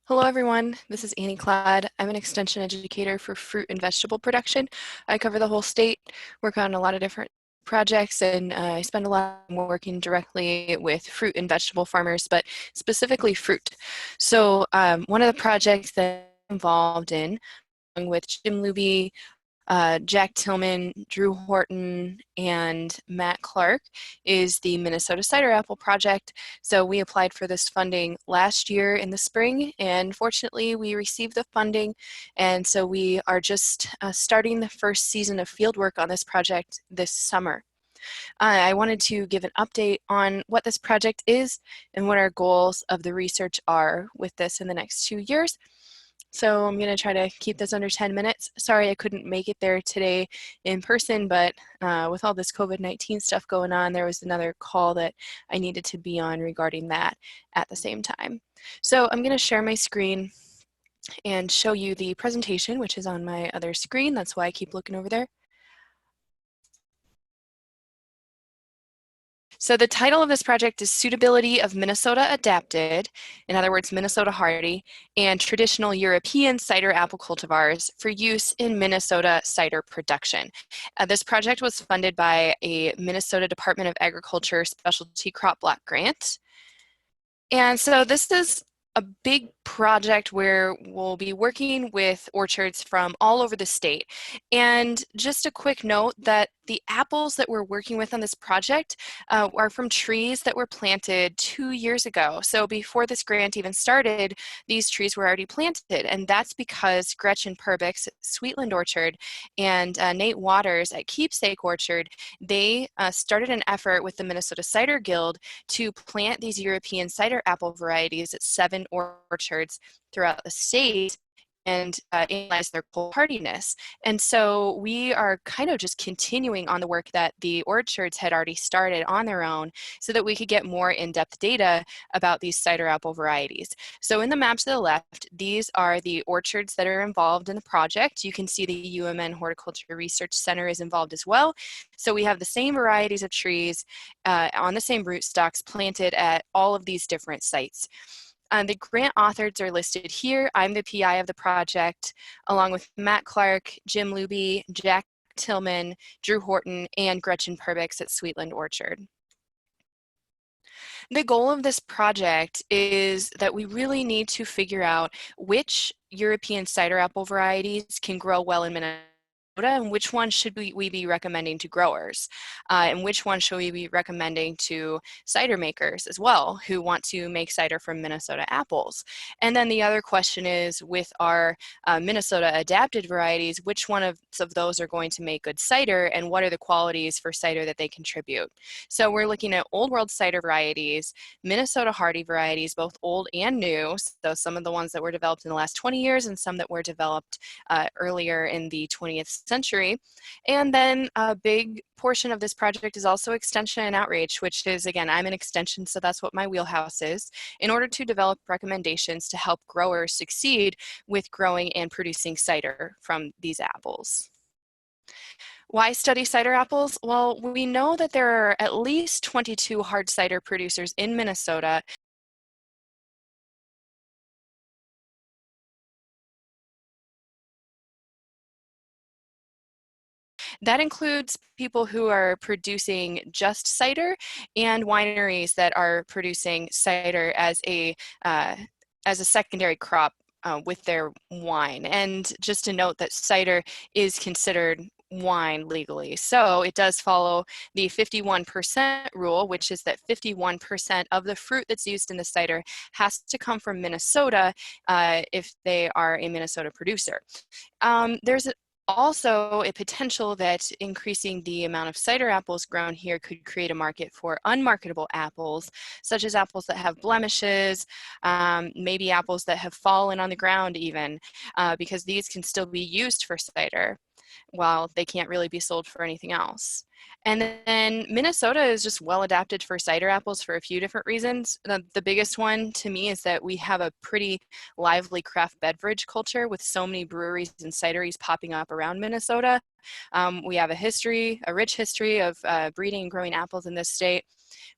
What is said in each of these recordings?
Hello everyone, this is Annie Cladd. I'm an extension educator for fruit and vegetable production. I cover the whole state, work on a lot of different projects, and I spend a lot of time working directly with fruit and vegetable farmers, but specifically fruit. So one of the projects that I'm involved in, along with Jim Luby, Jack Tillman, Drew Horton, and Matt Clark is the Minnesota Cider Apple Project. So we applied for this funding last year in the spring, and fortunately we received the funding. And so we are just starting the first season of fieldwork on this project this summer. I wanted to give an update on what this project is and what our goals of the research are with this in the next 2 years. So I'm going to try to keep this under 10 minutes. Sorry I couldn't make it there today in person, but with all this COVID-19 stuff going on, there was another call that I needed to be on regarding that at the same time. So I'm going to share my screen and show you the presentation, which is on my other screen. That's why I keep looking over there. So the title of this project is Suitability of Minnesota Adapted, in other words, Minnesota Hardy, and Traditional European Cider Apple Cultivars for use in Minnesota cider production. This project was funded by a Minnesota Department of Agriculture Specialty Crop Block Grant. And so this is a big project where we'll be working with orchards from all over the state. And just a quick note that the apples that we're working with on this project are from trees that were planted 2 years ago. So before this grant even started, these trees were already planted. And that's because Gretchen Perbix at Sweetland Orchard and Nate Waters at Keepsake Orchard, they started an effort with the Minnesota Cider Guild to plant these European cider apple varieties at 7 orchards throughout the state and analyze their hardiness. And so we are kind of just continuing on the work that the orchards had already started on their own so that we could get more in-depth data about these cider apple varieties. So in the map to the left, these are the orchards that are involved in the project. You can see the UMN Horticulture Research Center is involved as well. So we have the same varieties of trees on the same rootstocks planted at all of these different sites. The grant authors are listed here. I'm the PI of the project, along with Matt Clark, Jim Luby, Jack Tillman, Drew Horton, and Gretchen Perbix at Sweetland Orchard. The goal of this project is that we really need to figure out which European cider apple varieties can grow well in Minnesota and which one should we be recommending to growers, and which one should we be recommending to cider makers as well who want to make cider from Minnesota apples. And then the other question is, with our Minnesota adapted varieties, which one of those are going to make good cider, and what are the qualities for cider that they contribute? So we're looking at old world cider varieties, Minnesota hardy varieties, both old and new, so some of the ones that were developed in the last 20 years and some that were developed earlier in the 20th century. And then a big portion of this project is also extension and outreach, which is, again, I'm an extension, so that's what my wheelhouse is, in order to develop recommendations to help growers succeed with growing and producing cider from these apples. Why study cider apples? Well, we know that there are at least 22 hard cider producers in Minnesota. That includes people who are producing just cider and wineries that are producing cider as a secondary crop with their wine. And just to note that cider is considered wine legally. So it does follow the 51% rule, which is that 51% of the fruit that's used in the cider has to come from Minnesota if they are a Minnesota producer. There's also a potential that increasing the amount of cider apples grown here could create a market for unmarketable apples, such as apples that have blemishes, maybe apples that have fallen on the ground even, because these can still be used for cider while they can't really be sold for anything else. And then Minnesota is just well adapted for cider apples for a few different reasons. The biggest one to me is that we have a pretty lively craft beverage culture with so many breweries and cideries popping up around Minnesota. We have a rich history of breeding and growing apples in this state.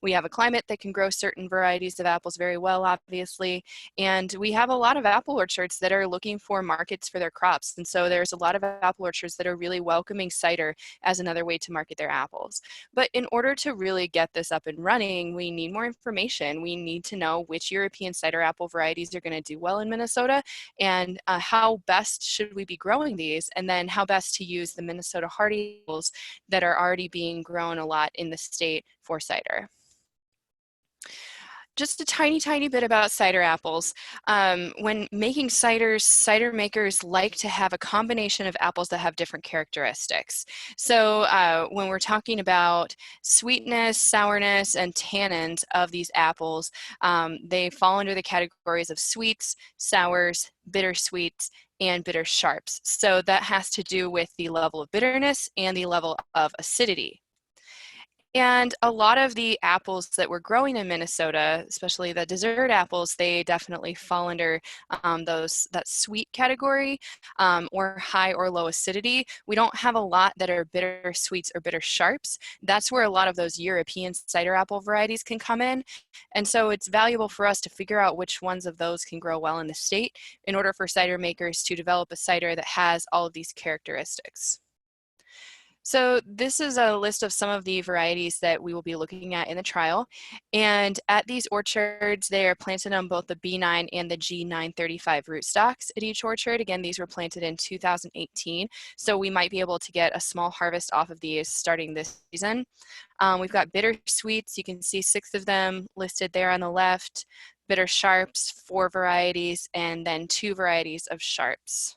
We have a climate that can grow certain varieties of apples very well, obviously, and we have a lot of apple orchards that are looking for markets for their crops. And so there's a lot of apple orchards that are really welcoming cider as another way to market their apples. But in order to really get this up and running, we need more information. We need to know which European cider apple varieties are going to do well in Minnesota, and how best should we be growing these, and then how best to use the Minnesota hardy apples that are already being grown a lot in the state for cider. Just a tiny bit about cider apples. When making ciders, cider makers like to have a combination of apples that have different characteristics. So when we're talking about sweetness, sourness, and tannins of these apples, they fall under the categories of sweets, sours, bittersweets, and bitter sharps. So that has to do with the level of bitterness and the level of acidity. And a lot of the apples that we're growing in Minnesota, especially the dessert apples, they definitely fall under that sweet category, or high or low acidity. We don't have a lot that are bitter sweets or bitter sharps. That's where a lot of those European cider apple varieties can come in. And so it's valuable for us to figure out which ones of those can grow well in the state in order for cider makers to develop a cider that has all of these characteristics. So this is a list of some of the varieties that we will be looking at in the trial. And at these orchards, they are planted on both the B9 and the G935 rootstocks at each orchard. Again, these were planted in 2018, so we might be able to get a small harvest off of these starting this season. We've got bitter sweets. You can see 6 of them listed there on the left. Bitter sharps, 4 varieties, and then 2 varieties of sharps.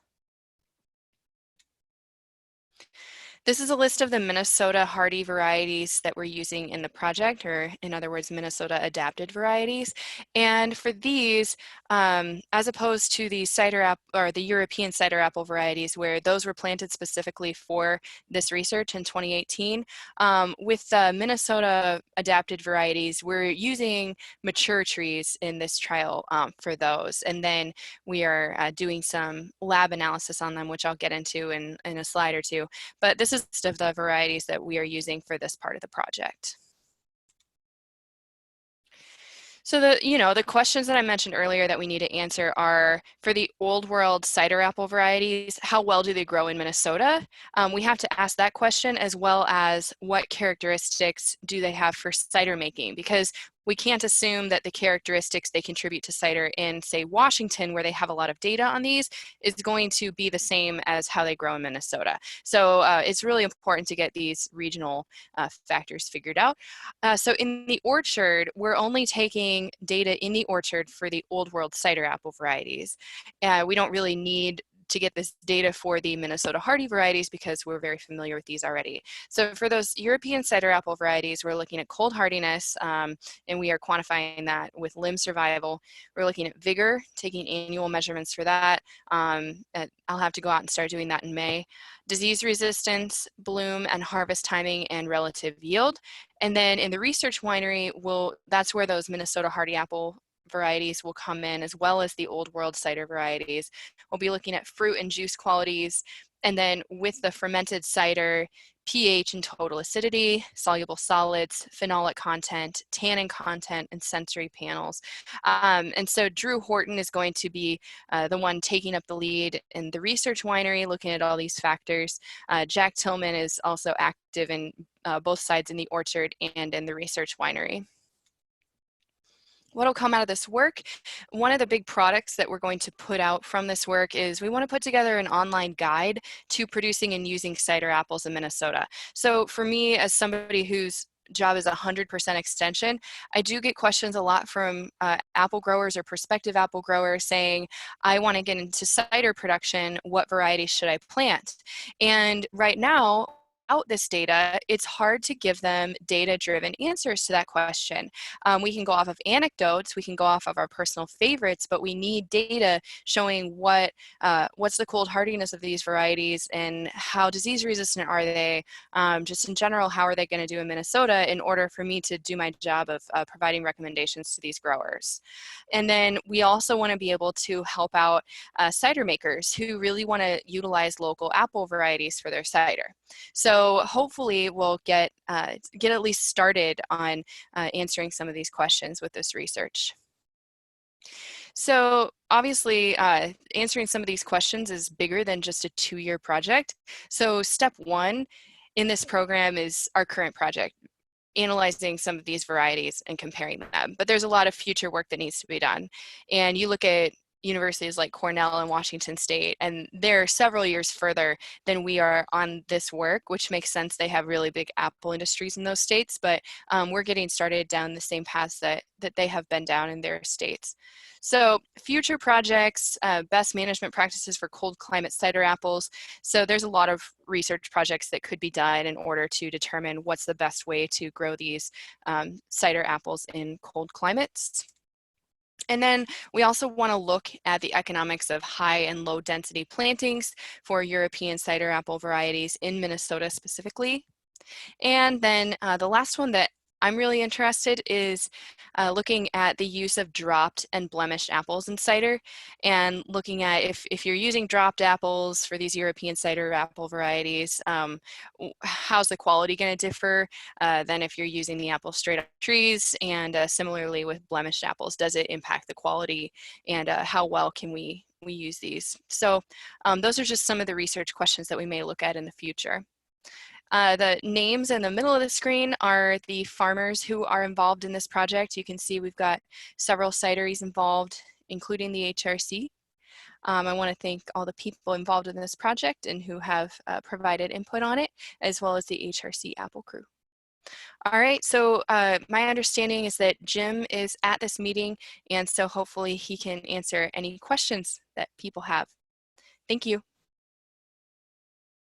This is a list of the Minnesota hardy varieties that we're using in the project, or in other words, Minnesota adapted varieties. And for these, as opposed to the cider apple or the European cider apple varieties, where those were planted specifically for this research in 2018, with the Minnesota adapted varieties, we're using mature trees in this trial for those. And then we are doing some lab analysis on them, which I'll get into in a slide or two. But this is of the varieties that we are using for this part of the project. So the questions that I mentioned earlier that we need to answer are, for the old world cider apple varieties, how well do they grow in Minnesota? We have to ask that question, as well as what characteristics do they have for cider making, because we can't assume that the characteristics they contribute to cider in, say, Washington, where they have a lot of data on these, is going to be the same as how they grow in Minnesota. So it's really important to get these regional factors figured out. So in the orchard, we're only taking data in the orchard for the old world cider apple varieties. We don't really need to get this data for the Minnesota hardy varieties because we're very familiar with these already. So for those European cider apple varieties, we're looking at cold hardiness, and we are quantifying that with limb survival. We're looking at vigor, taking annual measurements for that. I'll have to go out and start doing that in May. Disease resistance, bloom and harvest timing, and relative yield. And then in the research winery, that's where those Minnesota hardy apple varieties will come in, as well as the old world cider varieties. We'll be looking at fruit and juice qualities, and then with the fermented cider, pH and total acidity, soluble solids, phenolic content, tannin content, and sensory panels. And so Drew Horton is going to be the one taking up the lead in the research winery, looking at all these factors. Jack Tillman is also active in both sides in the orchard and in the research winery. What'll come out of this work? One of the big products that we're going to put out from this work is we want to put together an online guide to producing and using cider apples in Minnesota. So for me, as somebody whose job is 100% extension, I do get questions a lot from apple growers or prospective apple growers saying, I want to get into cider production, what varieties should I plant? And right now, without this data, it's hard to give them data-driven answers to that question. We can go off of anecdotes, we can go off of our personal favorites, but we need data showing what's the cold hardiness of these varieties and how disease resistant are they, just in general, how are they going to do in Minnesota, in order for me to do my job of providing recommendations to these growers. And then we also want to be able to help out cider makers who really want to utilize local apple varieties for their cider. So So hopefully we'll get at least started on answering some of these questions with this research. So obviously, answering some of these questions is bigger than just a 2-year project. So step 1 in this program is our current project, analyzing some of these varieties and comparing them. But there's a lot of future work that needs to be done. And you look at universities like Cornell and Washington State, and they're several years further than we are on this work, which makes sense. They have really big apple industries in those states, but we're getting started down the same paths that they have been down in their states. So future projects, best management practices for cold climate cider apples. So there's a lot of research projects that could be done in order to determine what's the best way to grow these cider apples in cold climates. And then we also want to look at the economics of high and low density plantings for European cider apple varieties in Minnesota specifically. And then the last one that I'm really interested is looking at the use of dropped and blemished apples in cider, and looking at if you're using dropped apples for these European cider apple varieties, how's the quality going to differ than if you're using the apples straight off trees, and similarly with blemished apples, does it impact the quality, and how well can we use these? So those are just some of the research questions that we may look at in the future. The names in the middle of the screen are the farmers who are involved in this project. You can see we've got several cideries involved, including the HRC. I want to thank all the people involved in this project and who have provided input on it, as well as the HRC Apple crew. All right, so my understanding is that Jim is at this meeting, and so hopefully he can answer any questions that people have. Thank you.